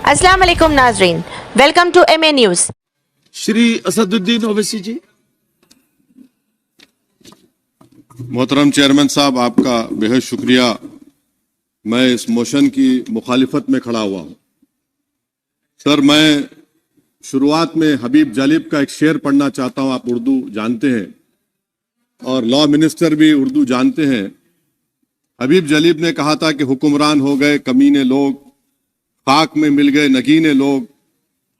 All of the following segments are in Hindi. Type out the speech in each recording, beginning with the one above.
अस्सलाम वालेकुम नाजरीन, welcome to MA news. Shri Asaduddin Owaisi ji. मोहतरम चेयरमैन साहब, आपका बेहद शुक्रिया। मैं इस मोशन की मुखालिफत में खड़ा हुआ हूं। सर, मैं शुरुआत में हबीब जालिब का एक शेर पढ़ना चाहता हूं। आप उर्दू जानते हैं और लॉ मिनिस्टर भी उर्दू जानते हैं। हबीब जालिब ने कहा था कि हुक्मरान हो गए कमीने लोग, खाक में मिल गए नगीने लोग,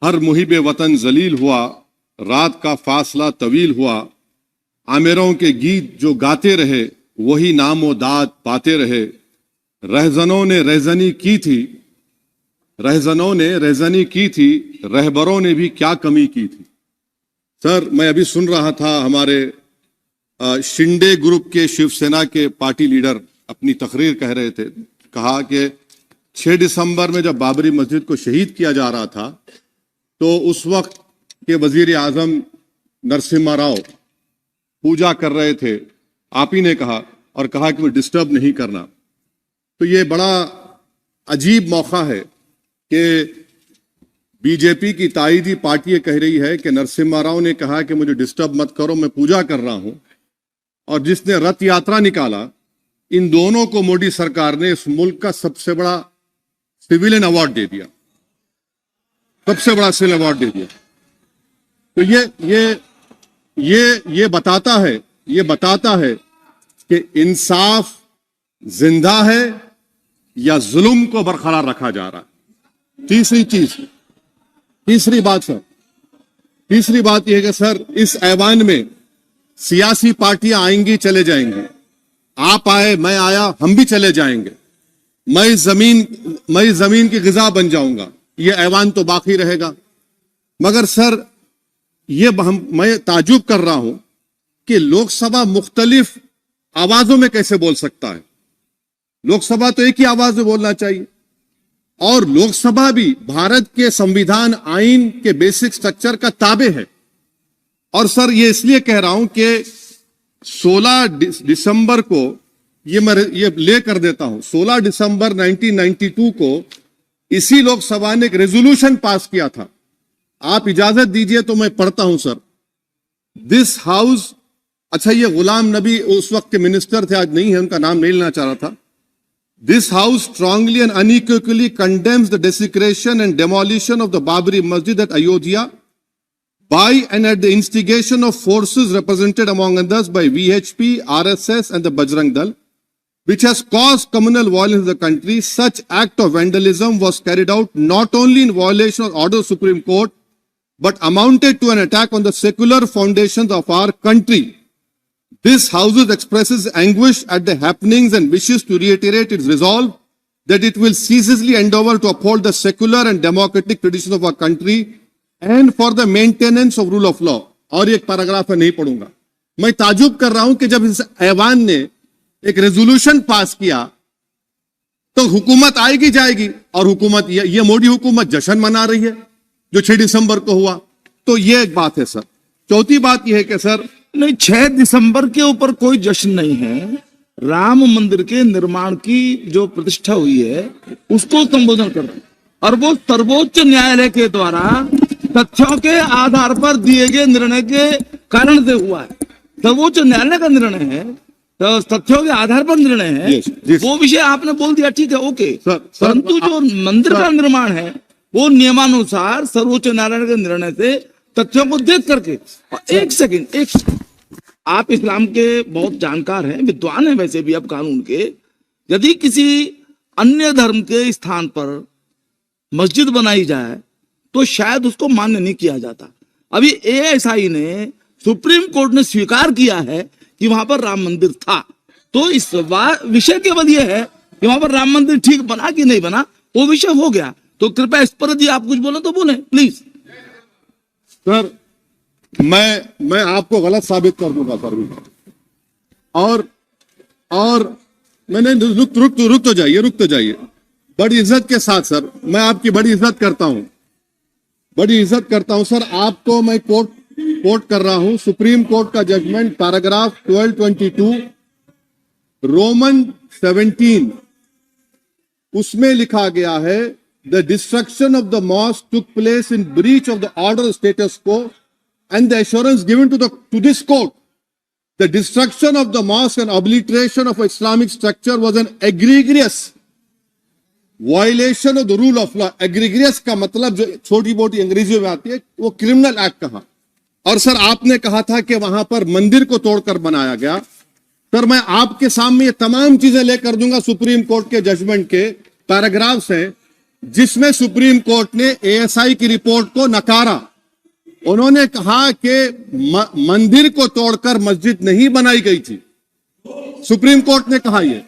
हर मुहिबे वतन जलील हुआ, रात का फासला तवील हुआ, आमिरों के गीत जो गाते रहे वही नामो दाद पाते रहे, रहजनों ने रहजनी की थी, रहजनों ने रहजनी की थी, रहबरों ने भी क्या कमी की थी। सर, मैं अभी सुन रहा था हमारे शिंदे ग्रुप के शिवसेना के पार्टी लीडर अपनी तकरीर कह रहे थे। कहा कि 6 दिसंबर में जब बाबरी मस्जिद को शहीद किया जा रहा था तो उस वक्त के वजीर आजम नरसिम्हा राव पूजा कर रहे थे। आप ही ने कहा और कहा कि वो डिस्टर्ब नहीं करना। तो ये बड़ा अजीब मौका है कि बीजेपी की ताईदी पार्टी ये कह रही है कि नरसिम्हा राव ने कहा कि मुझे डिस्टर्ब मत करो, मैं पूजा कर रहा हूं। और जिसने रथ यात्रा निकाला, इन दोनों को मोदी सरकार ने इस मुल्क का सबसे बड़ा सिविलियन अवार्ड दे दिया, सबसे बड़ा सिविलियन अवार्ड दे दिया। तो ये बताता है कि इंसाफ जिंदा है या जुल्म को बरकरार रखा जा रहा है। तीसरी बात यह है कि सर, इस ऐवान में सियासी पार्टियां आएंगी चले जाएंगी। आप आए, मैं आया, हम भी चले जाएंगे। मैं जमीन की गिजा बन जाऊंगा, ये ऐवान तो बाकी रहेगा। मगर सर, मैं ताजुब कर रहा हूं कि लोकसभा मुख्तलिफ आवाजों में कैसे बोल सकता है। लोकसभा तो एक ही आवाज में बोलना चाहिए और लोकसभा भी भारत के संविधान आइन के बेसिक स्ट्रक्चर का ताबे है। और सर, ये इसलिए कह रहा हूं कि 16 दिसंबर को ये ले कर देता हूं। 16 दिसंबर 1992 को इसी लोकसभा ने एक रेजोल्यूशन पास किया था। आप इजाजत दीजिए तो मैं पढ़ता हूं सर। दिस हाउस, अच्छा, ये गुलाम नबी उस वक्त के मिनिस्टर थे, आज नहीं है, उनका नाम नहीं लेना चाह रहा था। This house strongly and unequivocally condemns the desecration and demolition of the Babri Masjid at Ayodhya by and at the instigation of forces represented among others by VHP, RSS and the Bajrang Dal, which has caused communal violence in the country. Such act of vandalism was carried out not only in violation of order of Supreme Court, but amounted to an attack on the secular foundations of our country. This House expresses anguish at the happenings and wishes to reiterate its resolve that it will ceaselessly endeavor to uphold the secular and democratic traditions of our country and for the maintenance of rule of law. और एक पैराग्राफ है, नहीं पढ़ूंगा। मैं ताजुब कर रहा हूं कि जब इस ऐवान ने एक रेजोल्यूशन पास किया तो हुकूमत आएगी जाएगी, और हुकूमत ये मोदी हुकूमत जश्न मना रही है जो 6 दिसंबर को हुआ। तो ये एक बात है सर। चौथी बात यह है कि सर, नहीं, 6 दिसंबर के ऊपर कोई जश्न नहीं है। राम मंदिर के निर्माण की जो प्रतिष्ठा हुई है उसको संबोधन कर रहे हैं, और वो सर्वोच्च न्यायालय के द्वारा तथ्यों के आधार पर दिए गए निर्णय के कारण से हुआ है। सर्वोच्च न्यायालय का निर्णय है, तो तथ्यों के आधार पर निर्णय है। वो विषय आपने बोल दिया, ठीक है, ओके। परंतु जो मंदिर का निर्माण है वो नियमानुसार सर्वोच्च न्यायालय के निर्णय से तथ्यों को देख करके। एक सेकंड, आप इस्लाम के बहुत जानकार हैं, विद्वान हैं वैसे भी, अब कानून के। यदि किसी अन्य धर्म के स्थान पर मस्जिद बनाई जाए तो शायद उसको मान्य नहीं किया जाता। अभी ASI ने, सुप्रीम कोर्ट ने स्वीकार किया है कि वहां पर राम मंदिर था। तो इस विषय केवल यह है कि वहां पर राम मंदिर ठीक बना कि नहीं बना, वो विषय हो गया। तो कृपया इस पर यदि आप कुछ बोले तो बोले प्लीज। सर, मैं आपको गलत साबित कर दूंगा सर। और मैंने रुक तो जाइए। बड़ी इज्जत के साथ सर, मैं आपकी बड़ी इज्जत करता हूं सर। आपको मैं कोट कर रहा हूं सुप्रीम कोर्ट का जजमेंट, पैराग्राफ 1222 रोमन 17, उसमें लिखा गया है the destruction of the mosque took place in breach of the order status quo and the assurance given to this court. The destruction of the mosque and obliteration of Islamic structure was an egregious violation of the rule of law. Egregious का मतलब जो छोटी मोटी अंग्रेजी में आती है वो क्रिमिनल एक्ट कहा। और सर आपने कहा था कि वहां पर मंदिर को तोड़कर बनाया गया। सर मैं आपके सामने ये तमाम चीजें लेकर दूंगा, सुप्रीम कोर्ट के जजमेंट के पैराग्राफ्स हैं जिसमें सुप्रीम कोर्ट ने एएसआई की रिपोर्ट को नकारा। उन्होंने कहा कि मंदिर को तोड़कर मस्जिद नहीं बनाई गई थी। सुप्रीम कोर्ट ने कहा, ये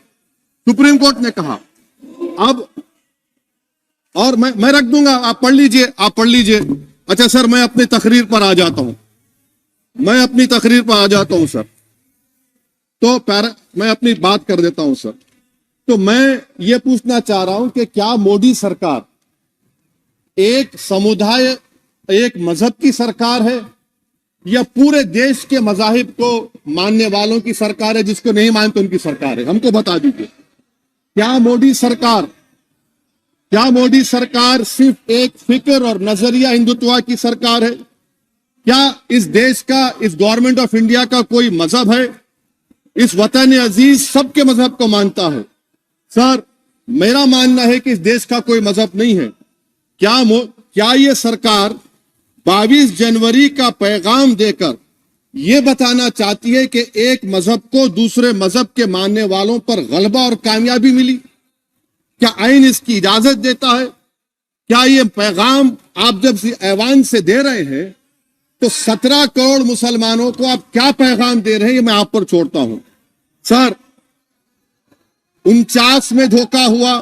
सुप्रीम कोर्ट ने कहा। अब और मैं रख दूंगा, आप पढ़ लीजिए, आप पढ़ लीजिए। अच्छा सर मैं अपनी तकरीर पर आ जाता हूं, मैं अपनी तकरीर पर आ जाता हूं सर। तो मैं अपनी बात कर देता हूं सर। तो मैं ये पूछना चाह रहा हूं कि क्या मोदी सरकार एक समुदाय, एक मजहब की सरकार है या पूरे देश के मजाहिब को मानने वालों की सरकार है? जिसको नहीं मानते उनकी सरकार है, हमको बता दीजिए। क्या मोदी सरकार सिर्फ एक फिक्र और नजरिया हिंदुत्व की सरकार है? क्या इस देश का, इस गवर्नमेंट ऑफ इंडिया का कोई मजहब है? इस वतन अजीज सबके मजहब को मानता है। सर मेरा मानना है कि इस देश का कोई मजहब नहीं है। क्या ये सरकार 22 जनवरी का पैगाम देकर यह बताना चाहती है कि एक मजहब को दूसरे मजहब के मानने वालों पर गलबा और कामयाबी मिली? क्या आइन इसकी इजाजत देता है? क्या ये पैगाम आप जब ऐवान से दे रहे हैं तो 17 करोड़ मुसलमानों को आप क्या पैगाम दे रहे हैं, ये मैं आप पर छोड़ता हूं। सर 49 में धोखा हुआ,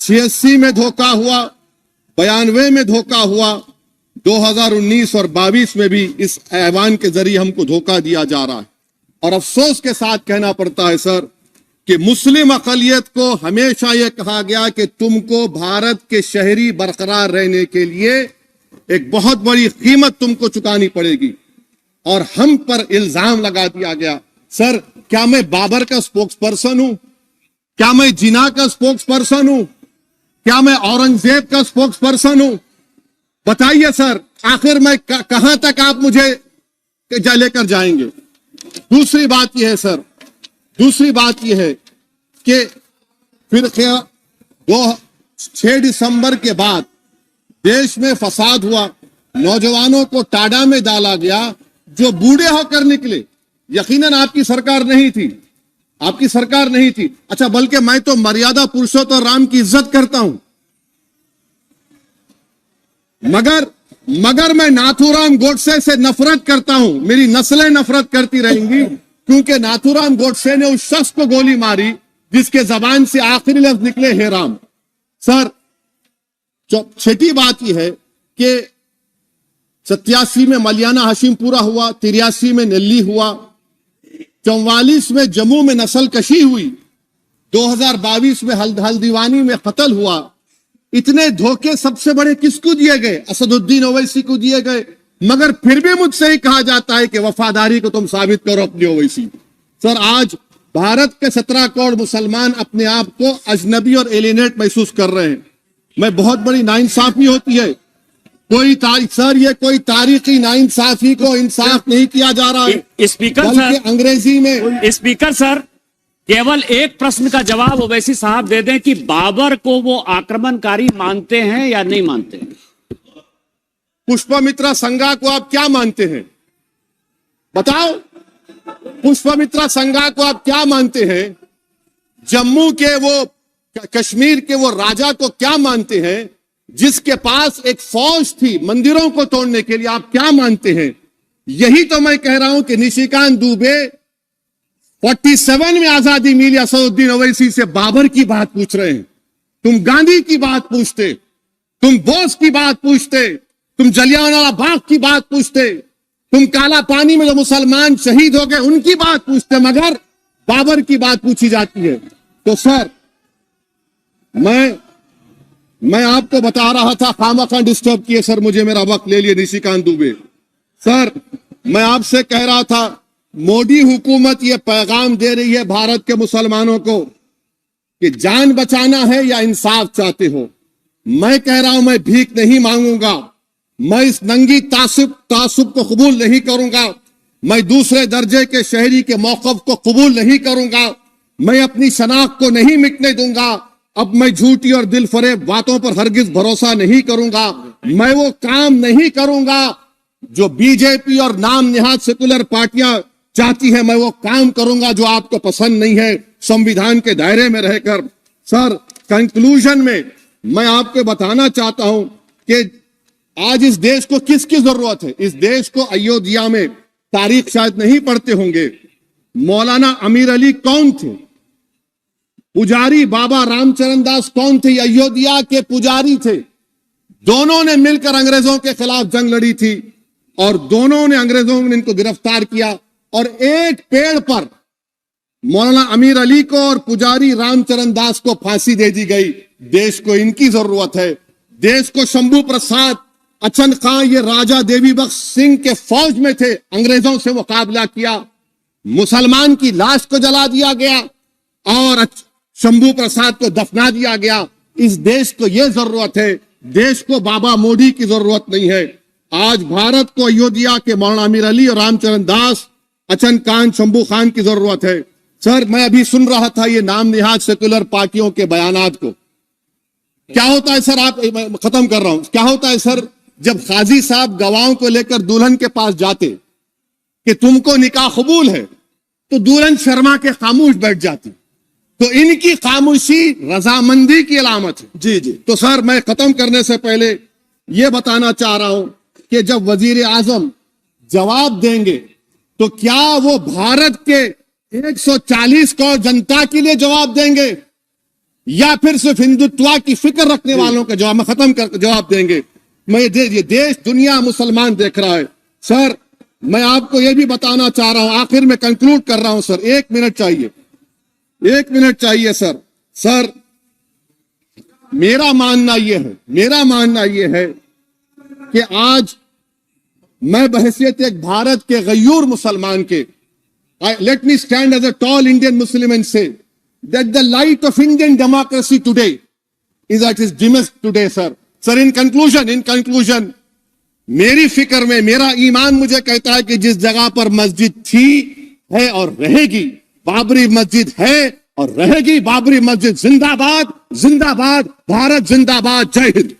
86 में धोखा हुआ, 92 में धोखा हुआ, 2019 और 22 में भी इस ऐवान के जरिए हमको धोखा दिया जा रहा है। और अफसोस के साथ कहना पड़ता है सर कि मुस्लिम अक़लियत को हमेशा यह कहा गया कि तुमको भारत के शहरी बरकरार रहने के लिए एक बहुत बड़ी कीमत तुमको चुकानी पड़ेगी, और हम पर इल्जाम लगा दिया गया। सर क्या मैं बाबर का स्पोक्स पर्सन हूं? क्या मैं जिना का स्पोक्स पर्सन हूं? क्या मैं औरंगजेब का स्पोक्स पर्सन हूं? बताइए सर, आखिर मैं कहां तक आप मुझे लेकर जाएंगे? दूसरी बात यह है सर, दूसरी बात यह है कि फिर 6 दिसंबर के बाद देश में फसाद हुआ, नौजवानों को टाडा में डाला गया जो बूढ़े होकर निकले। यकीनन आपकी सरकार नहीं थी, आपकी सरकार नहीं थी। अच्छा बल्कि मैं तो मर्यादा पुरुषोत्तम राम की इज्जत करता हूं, मगर मैं नाथूराम गोडसे से नफरत करता हूं। मेरी नस्लें नफरत करती रहेंगी क्योंकि नाथूराम गोडसे ने उस शख्स को गोली मारी जिसके जबान से आखिरी लफ्ज निकले हे राम। सर छठी बात यह है कि 87 में मलियाना हाशिमपुरा हुआ, 83 में नेल्ली हुआ, 44 में जम्मू में नस्ल कशी हुई, 2022 में हल्दीवानी में कत्ल हुआ। इतने धोखे सबसे बड़े किसको दिए गए? असदुद्दीन ओवैसी को दिए गए। मगर फिर भी मुझसे ही कहा जाता है कि वफादारी को तुम साबित करो अपनी ओवैसी। सर आज भारत के 17 करोड़ मुसलमान अपने आप को अजनबी और एलिनेट महसूस कर रहे हैं। मैं बहुत बड़ी नाइंसाफी होती है, सर ये कोई तारीखी नाइंसाफी को इंसाफ नहीं किया जा रहा है। स्पीकर सर, अंग्रेजी में स्पीकर सर केवल एक प्रश्न का जवाब ओवैसी साहब दे दें कि बाबर को वो आक्रमणकारी मानते हैं या नहीं मानते हैं? पुष्पमित्रा संघा को आप क्या मानते हैं? बताओ, पुष्पमित्रा संघा को आप क्या मानते हैं? जम्मू के वो, कश्मीर के वो राजा को क्या मानते हैं जिसके पास एक फौज थी मंदिरों को तोड़ने के लिए? आप क्या मानते हैं? यही तो मैं कह रहा हूं कि निशिकांत दुबे 47 में आजादी मिली, असदुद्दीन ओवैसी से बाबर की बात पूछ रहे हैं। तुम गांधी की बात पूछते, तुम बोस की बात पूछते, तुम जलियांवाला बाग की बात पूछते, तुम काला पानी में जो मुसलमान शहीद हो गए उनकी बात पूछते, मगर बाबर की बात पूछी जाती है। तो सर मैं आपको बता रहा था, खामखा डिस्टर्ब किए सर, मुझे मेरा वक्त ले लिए निशिकांत दुबे। सर मैं आपसे कह रहा था मोदी हुकूमत ये पैगाम दे रही है भारत के मुसलमानों को कि जान बचाना है या इंसाफ चाहते हो। मैं कह रहा हूं, मैं भीख नहीं मांगूंगा, मैं इस नंगी तासुब को कबूल नहीं करूंगा, मैं दूसरे दर्जे के शहरी के मौक़िफ़ को कबूल नहीं करूंगा, मैं अपनी शनाख्त को नहीं मिटने दूंगा। अब मैं झूठी और दिल फरेब बातों पर हरगिज भरोसा नहीं करूंगा, मैं वो काम नहीं करूंगा जो बीजेपी और नाम निहाद सेकुलर पार्टियां चाहती हैं, मैं वो काम करूंगा जो आपको पसंद नहीं है, संविधान के दायरे में रहकर। सर, कंक्लूजन में मैं आपको बताना चाहता हूं कि आज इस देश को किसकी जरूरत है। इस देश को अयोध्या में, तारीख शायद नहीं पढ़ते होंगे, मौलाना अमीर अली कौन थे, पुजारी बाबा रामचरण दास कौन थे, अयोध्या के पुजारी थे। दोनों ने मिलकर अंग्रेजों के खिलाफ जंग लड़ी थी और दोनों ने, अंग्रेजों ने इनको गिरफ्तार किया और एक पेड़ पर मौलाना अमीर अली को और पुजारी रामचरण दास को फांसी दे दी गई। देश को इनकी जरूरत है। देश को शंभू प्रसाद, अचन खां, ये राजा देवी बख्श सिंह के फौज में थे, अंग्रेजों से मुकाबला किया, मुसलमान की लाश को जला दिया गया और शंभू प्रसाद को दफना दिया गया। इस देश को यह जरूरत है, देश को बाबा मोदी की जरूरत नहीं है। आज भारत को अयोध्या के मौलाना अमीर अली और रामचरण दास, अचन खान, शंभू खान की जरूरत है। सर, मैं अभी सुन रहा था ये नाम निहाद सेकुलर पार्टियों के बयानात को। क्या होता है सर, आप, खत्म कर रहा हूं, क्या होता है सर, जब काजी साहब गवाहों को लेकर दुल्हन के पास जाते कि तुमको निकाह कबूल है, तो दुल्हन शर्मा के खामोश बैठ जाती। तो इनकी खामोशी रजामंदी की अलामत है। जी जी। तो सर, मैं खत्म करने से पहले यह बताना चाह रहा हूं कि जब वजीर आजम जवाब देंगे तो क्या वो भारत के 140 करोड़ जनता के लिए जवाब देंगे या फिर सिर्फ हिंदुत्व की फिक्र रखने वालों का जवाब, मैं खत्म कर जवाब देंगे। मैं ये देश, दुनिया, मुसलमान देख रहा है। सर, मैं आपको यह भी बताना चाह रहा हूं, आखिर में कंक्लूड कर रहा हूं सर, 1 मिनट चाहिए, 1 मिनट चाहिए सर। सर, मेरा मानना यह है कि आज मैं बहैसियत एक भारत के गयूर मुसलमान के, let me stand as a tall Indian Muslim and say that the light of Indian democracy today is at its dimmest today, sir. Sir, in conclusion, मेरी फिक्र में, मेरा ईमान मुझे कहता है कि जिस जगह पर मस्जिद थी, है और रहेगी, बाबरी मस्जिद है और रहेगी, बाबरी मस्जिद जिंदाबाद, जिंदाबाद, भारत जिंदाबाद, जय हिंद।